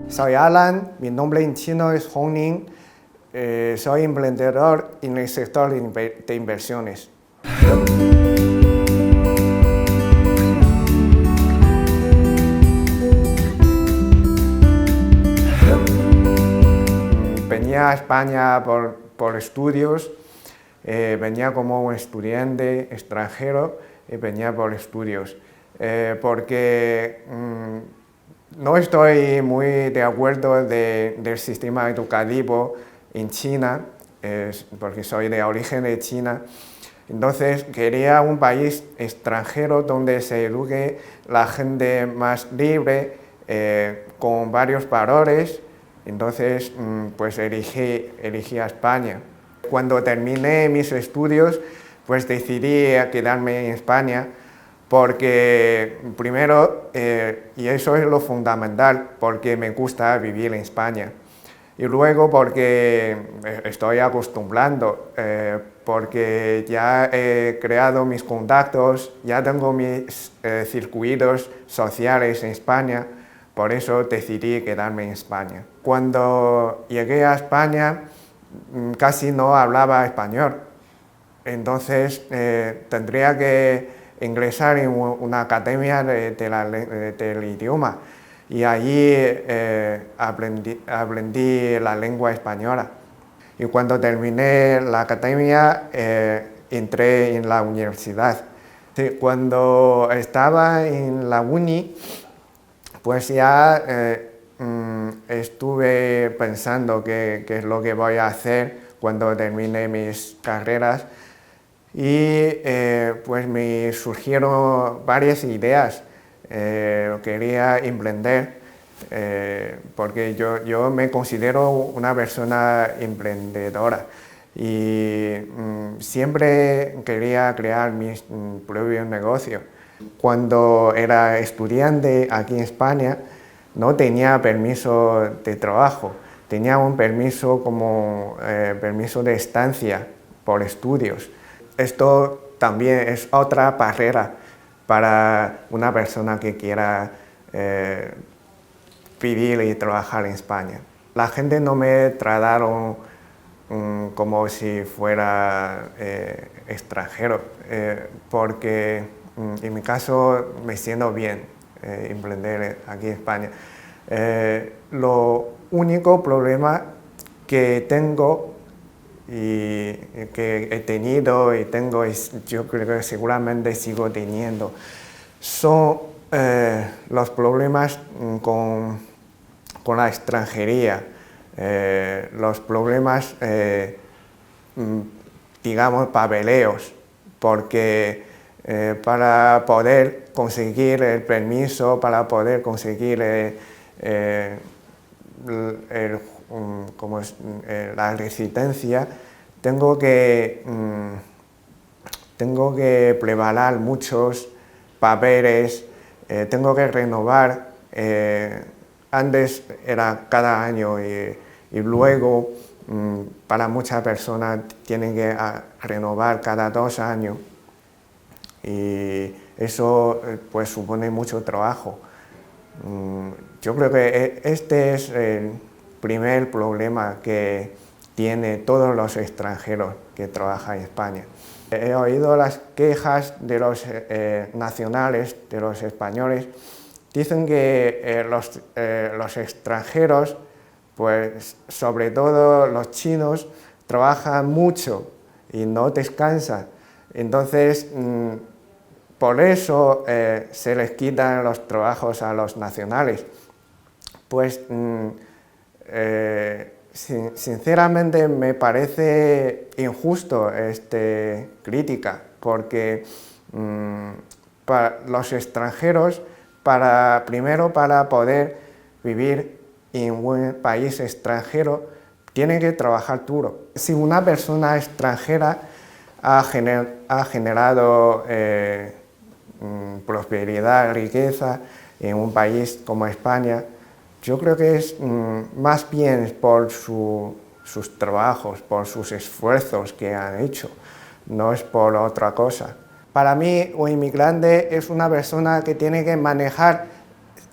Soy Alan, mi nombre en chino es Hongning, soy emprendedor en el sector de inversiones. Venía a España por estudios, venía como un estudiante extranjero y venía por estudios, porque no estoy muy de acuerdo del sistema educativo en China, porque soy de origen de China. Entonces quería un país extranjero donde se eduque la gente más libre, con varios valores. Entonces pues elegí a España. Cuando terminé mis estudios, pues decidí quedarme en España, porque primero, y eso es lo fundamental, porque me gusta vivir en España. Y luego porque estoy acostumbrando, porque ya he creado mis contactos, ya tengo mis circuitos sociales en España, por eso decidí quedarme en España. Cuando llegué a España casi no hablaba español, entonces tendría que ingresar en una academia del idioma, y allí aprendí la lengua española. Y cuando terminé la academia, entré en la universidad. Sí, cuando estaba en la uni, pues ya estuve pensando qué es lo que voy a hacer cuando termine mis carreras, y pues me surgieron varias ideas. Quería emprender, porque yo me considero una persona emprendedora y siempre quería crear mis propios negocios. Cuando era estudiante aquí en España no tenía permiso de trabajo, tenía un permiso como permiso de estancia por estudios. Esto también es otra barrera para una persona que quiera vivir y trabajar en España. La gente no me trataron como si fuera extranjero, porque en mi caso me siento bien emprender aquí en España. Lo único problema que tengo y que he tenido y tengo, y yo creo que seguramente sigo teniendo, son los problemas con la extranjería, los problemas, digamos, papeleos, porque para poder conseguir el permiso, para poder conseguir la residencia, tengo que preparar muchos papeles, tengo que renovar. Antes era cada año y luego para muchas personas tienen que renovar cada 2 años, y eso pues supone mucho trabajo. Yo creo que este es el primer problema que tienen todos los extranjeros que trabajan en España. He oído las quejas de los nacionales, de los españoles. Dicen que los extranjeros, pues sobre todo los chinos, trabajan mucho y no descansan. Entonces, por eso se les quitan los trabajos a los nacionales. Pues sinceramente me parece injusto esta crítica, porque para los extranjeros, primero para poder vivir en un país extranjero, tienen que trabajar duro. Si una persona extranjera ha generado prosperidad, riqueza en un país como España, yo creo que es más bien por sus trabajos, por sus esfuerzos que han hecho, no es por otra cosa. Para mí, un inmigrante es una persona que tiene que manejar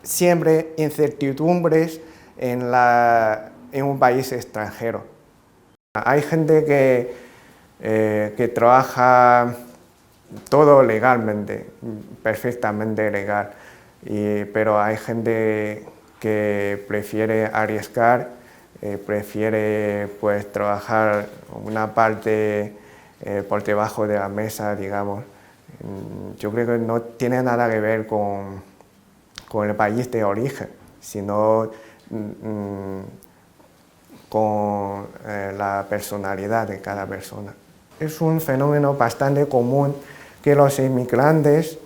siempre incertidumbres, en un país extranjero. Hay gente que trabaja todo legalmente, perfectamente legal, pero hay gente que prefiere arriesgar, prefiere pues trabajar una parte por debajo de la mesa, digamos. Yo creo que no tiene nada que ver con el país de origen, sino con la personalidad de cada persona. Es un fenómeno bastante común que los inmigrantes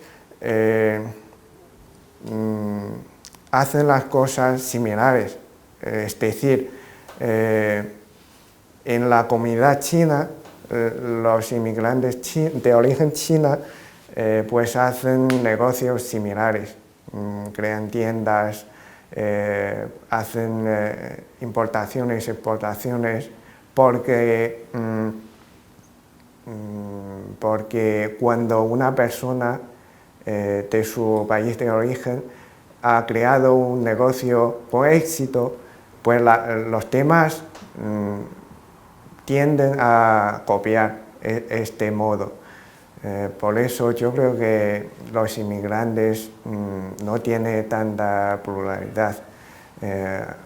hacen las cosas similares, es decir, en la comunidad china, los inmigrantes de origen china pues hacen negocios similares, crean tiendas, hacen importaciones, exportaciones, porque cuando una persona de su país de origen ha creado un negocio con éxito, pues los demás tienden a copiar este modo. Por eso yo creo que los inmigrantes no tienen tanta pluralidad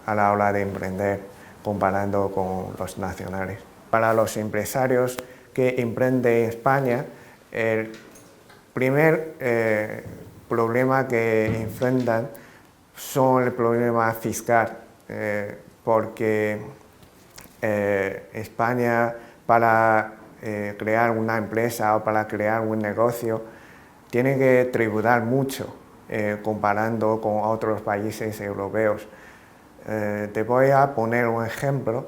a la hora de emprender comparando con los nacionales. Para los empresarios que emprenden en España, el primer problema que enfrentan son el problema fiscal, porque España, para crear una empresa o para crear un negocio, tiene que tributar mucho comparando con otros países europeos. Te voy a poner un ejemplo.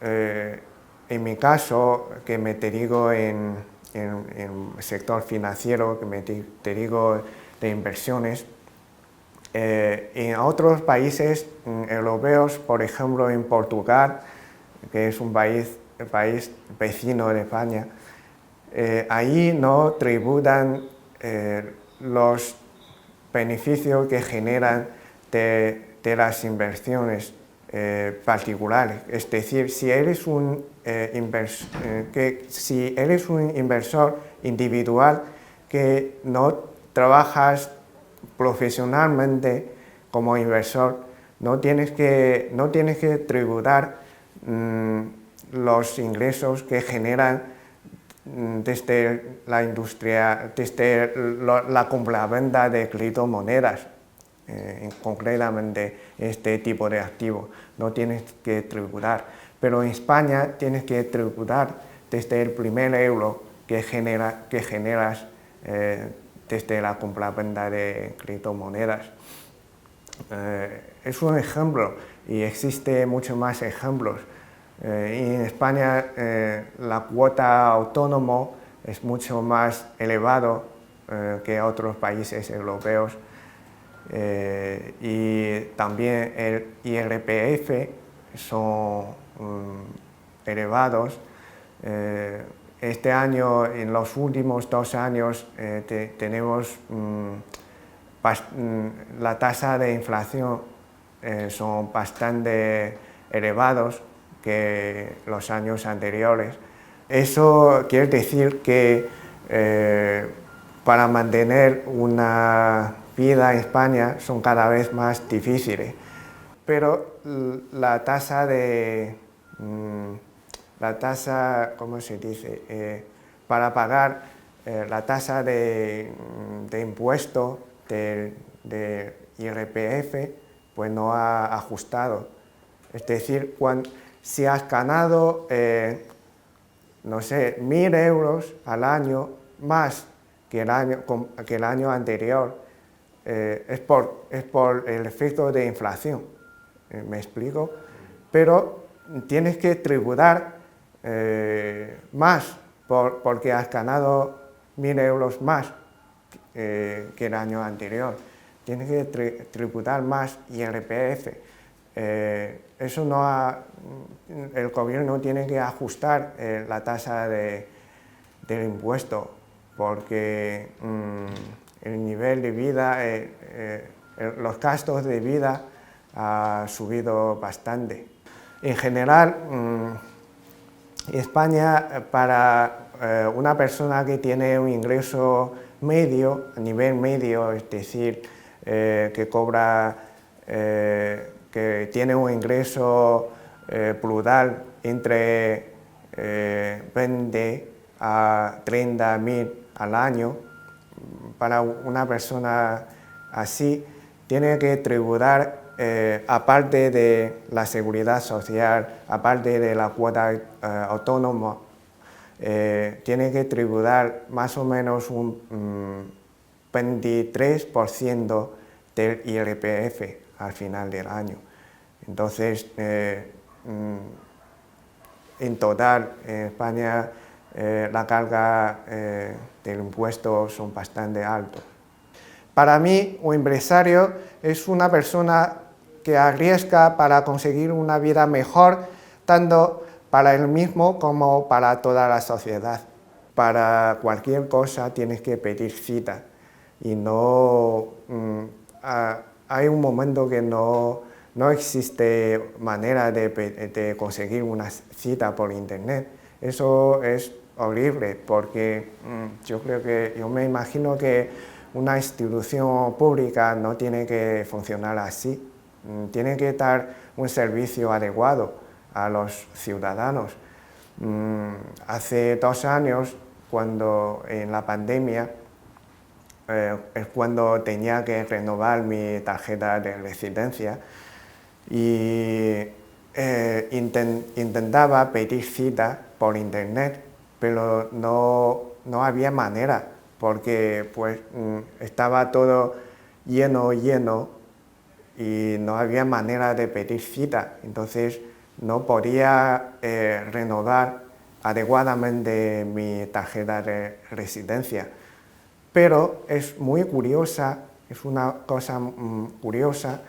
En mi caso, que me dedico en el sector financiero, que me dedico de inversiones, en otros países europeos, por ejemplo en Portugal, que es un país vecino de España, ahí no tributan los beneficios que generan de las inversiones particulares. Es decir, si eres un inversor individual que no trabajas profesionalmente como inversor, no tienes que tributar los ingresos que generan desde la industria, desde la compraventa de criptomonedas, concretamente este tipo de activos, no tienes que tributar. Pero en España tienes que tributar desde el primer euro que generas desde la compraventa de criptomonedas. Es un ejemplo y existen muchos más ejemplos. En España la cuota autónomo es mucho más elevado que otros países europeos y también el IRPF son elevados. Este año, en los últimos 2 años, tenemos la tasa de inflación son bastante elevados que los años anteriores. Eso quiere decir que para mantener una vida en España son cada vez más difíciles, pero la tasa, ¿cómo se dice? Para pagar la tasa de impuesto de IRPF, pues no ha ajustado. Es decir, si has ganado, no sé, 1.000 euros al año más que el año anterior, es por el efecto de inflación, ¿me explico? Pero tienes que tributar más porque has ganado 1.000 euros más que el año anterior. Tienes que tributar más IRPF. Eso el gobierno tiene que ajustar la tasa del impuesto porque el nivel de vida, los gastos de vida ha subido bastante. En general, España, para una persona que tiene un ingreso medio, a nivel medio, es decir, que tiene un ingreso brutal entre 20 a 30.000 al año, para una persona así, tiene que tributar, aparte de la seguridad social, aparte de la cuota autónoma, tiene que tributar más o menos un 23% del IRPF al final del año. Entonces, en total, en España, la carga del impuesto son bastante altos. Para mí, un empresario es una persona que arriesga para conseguir una vida mejor, tanto para él mismo como para toda la sociedad. Para cualquier cosa tienes que pedir cita y hay un momento que no existe manera de conseguir una cita por internet. Eso es horrible porque yo me imagino que una institución pública no tiene que funcionar así. Tiene que dar un servicio adecuado a los ciudadanos. Hace 2 años, en la pandemia, es cuando tenía que renovar mi tarjeta de residencia y intentaba pedir cita por internet, pero no había manera, porque pues, estaba todo lleno y no había manera de pedir cita, entonces no podía renovar adecuadamente mi tarjeta de residencia. Pero es muy curiosa, es una cosa curiosa,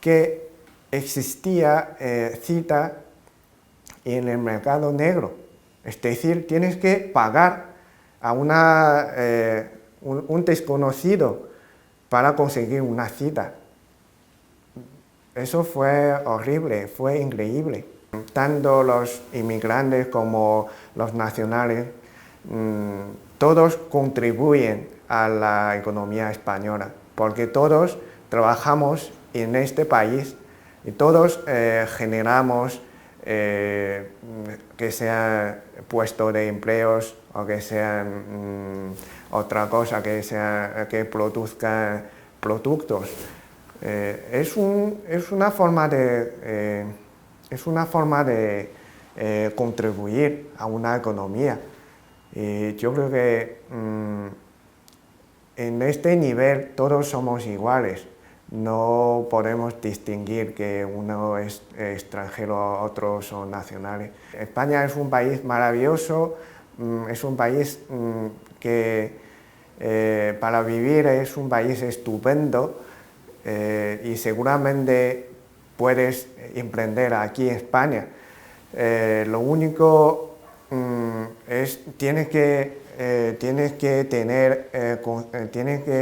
que existía cita en el mercado negro. Es decir, tienes que pagar a un desconocido para conseguir una cita. Eso fue horrible, fue increíble. Tanto los inmigrantes como los nacionales, todos contribuyen a la economía española, porque todos trabajamos en este país y todos generamos que sean puestos de empleos o que sean otra cosa, que produzcan productos. Es una forma de contribuir a una economía. Y yo creo que en este nivel todos somos iguales. No podemos distinguir que uno es extranjero, otros son nacionales. España es un país maravilloso, es un país que para vivir es un país estupendo y seguramente puedes emprender aquí en España. Lo único tienes que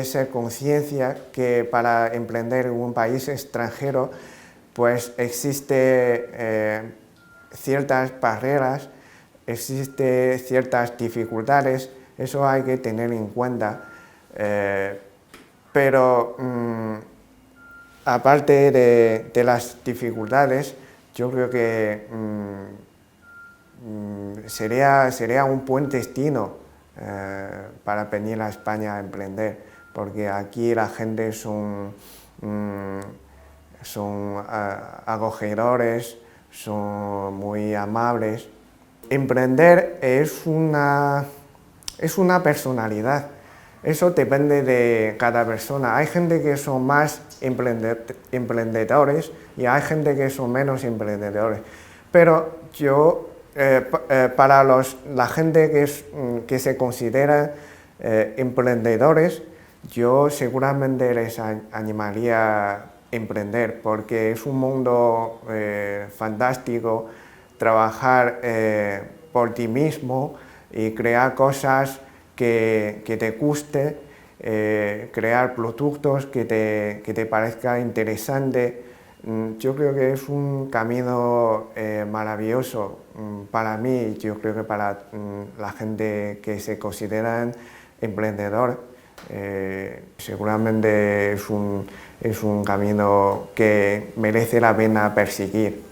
ser conciencia que para emprender en un país extranjero pues existe ciertas barreras, existe ciertas dificultades, eso hay que tener en cuenta, pero aparte de las dificultades, yo creo que sería un buen destino para venir a España a emprender, porque aquí la gente son acogedores, son muy amables. Emprender es una personalidad, eso depende de cada persona. Hay gente que son más emprendedores y hay gente que son menos emprendedores, pero para la gente que se considera emprendedores, yo seguramente les animaría a emprender, porque es un mundo fantástico, trabajar por ti mismo y crear cosas que te guste, crear productos que te parezcan interesantes, Yo creo que es un camino maravilloso para mí y yo creo que para la gente que se consideran emprendedor. Seguramente es un camino que merece la pena perseguir.